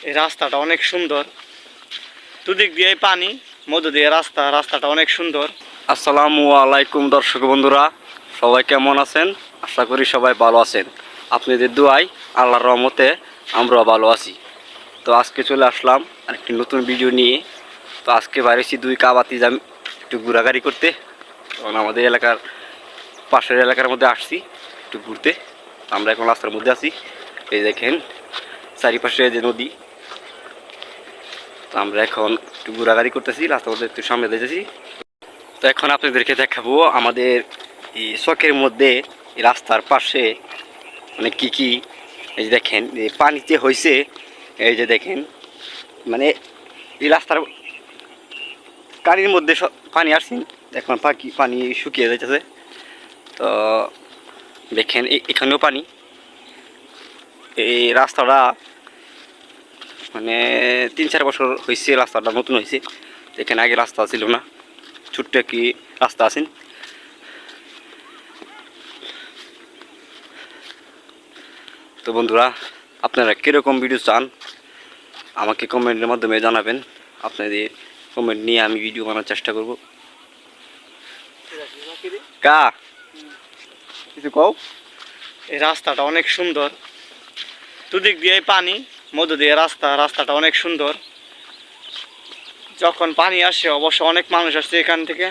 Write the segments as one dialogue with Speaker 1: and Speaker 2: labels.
Speaker 1: এই রাস্তাটা অনেক সুন্দর, দুদিক দিয়ে পানি, মধ্য দিয়ে রাস্তাটা অনেক সুন্দর।
Speaker 2: আসসালামু আলাইকুম দর্শক বন্ধুরা, সবাই কেমন আছেন? আশা করি সবাই ভালো আছেন। আপনাদের দোয়ায় আল্লাহর রহমতে আমরাও ভালো আছি। তো আজকে চলে আসলাম আরেকটি নতুন ভিডিও নিয়ে। তো আজকে বাইরেছি দুই কাবাতি যাম একটু ঘোরাঘুরি করতে, কারণ আমাদের এলাকার পাশের এলাকার মধ্যে আসছি একটু ঘুরতে। আমরা এখন রাস্তার মধ্যে আছি, এই দেখেন চারিপাশে যে নদী। তো আমরা এখন একটু ঘোরাঘুরি করতেছি, রাস্তার মধ্যে একটু সামনে দিতেছি। তো এখন আপনাদেরকে দেখাবো আমাদের এই চকের মধ্যে এই রাস্তার পাশে মানে কি এই যে দেখেন এই পানিতে হয়েছে। এই যে দেখেন মানে এই রাস্তার কানির মধ্যে পানি আসছে, এখন পানি শুকিয়ে যাইতেছে। তো দেখেন এখানেও পানি। এই রাস্তাটা মানে 3-4 বছর হয়েছে, রাস্তাটা নতুন হয়েছে। এখানে আগে রাস্তা ছিল না, ছোট্ট কি রাস্তা আছেন। তো বন্ধুরা, আপনারা কীরকম ভিডিও চান আমাকে কমেন্টের মাধ্যমে জানাবেন। আপনাদের কমেন্ট নিয়ে আমি ভিডিও বানার চেষ্টা করব। কা কিছু কও।
Speaker 1: এই রাস্তাটা অনেক সুন্দর, দুদিক দিয়ে পানি, মধ্য দিয়ে রাস্তাটা অনেক সুন্দর। যখন পানি আসে অবশ্য অনেক মানুষ আসছে এখান থেকে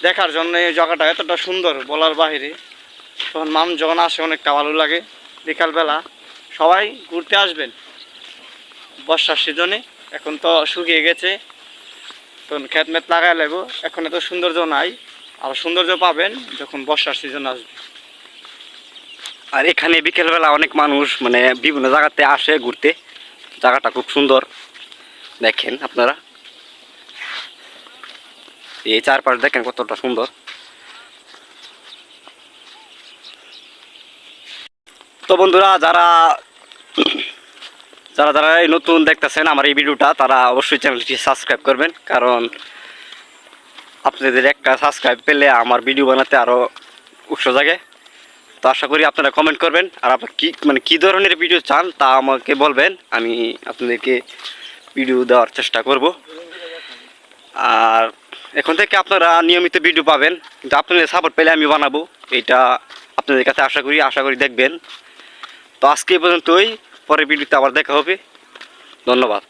Speaker 1: দেখার জন্য। এই জায়গাটা এতটা সুন্দর বলার বাইরে। তখন মানুষ যখন আসে অনেকটা ভালো লাগে। বিকালবেলা সবাই ঘুরতে আসবেন বর্ষার সিজনে। এখন তো শুকিয়ে গেছে, তখন খেত মেত লাগাই লাগবো। এখন এত সৌন্দর্য নাই, আর সৌন্দর্য পাবেন যখন বর্ষার সিজন আসবে।
Speaker 2: আর এখানে বিকেলবেলা অনেক মানুষ মানে বিভিন্ন জায়গাতে আসে ঘুরতে। জায়গাটা খুব সুন্দর, দেখেন আপনারা এই চারপাশ দেখেন কতটা সুন্দর। তো বন্ধুরা, যারা যারা যারা এই নতুন দেখতেছেন আমার এই ভিডিওটা, তারা অবশ্যই চ্যানেলটি সাবস্ক্রাইব করবেন, কারণ আপনাদের একটা সাবস্ক্রাইব পেলে আমার ভিডিও বানাতে আরও উৎসাহ জাগে। তো আশা করি আপনারা কমেন্ট করবেন, আর আপনার কী ধরনের ভিডিও চান তা আমাকে বলবেন, আমি আপনাদেরকে ভিডিও দেওয়ার চেষ্টা করব। আর এখন থেকে আপনারা নিয়মিত ভিডিও পাবেন, কিন্তু আপনাদের সাপোর্ট পেলে আমি বানাবো, এইটা আপনাদের কাছে আশা করি দেখবেন। তো আজকে এই পর্যন্তই, পরের ভিডিওতে আবার দেখা হবে। ধন্যবাদ।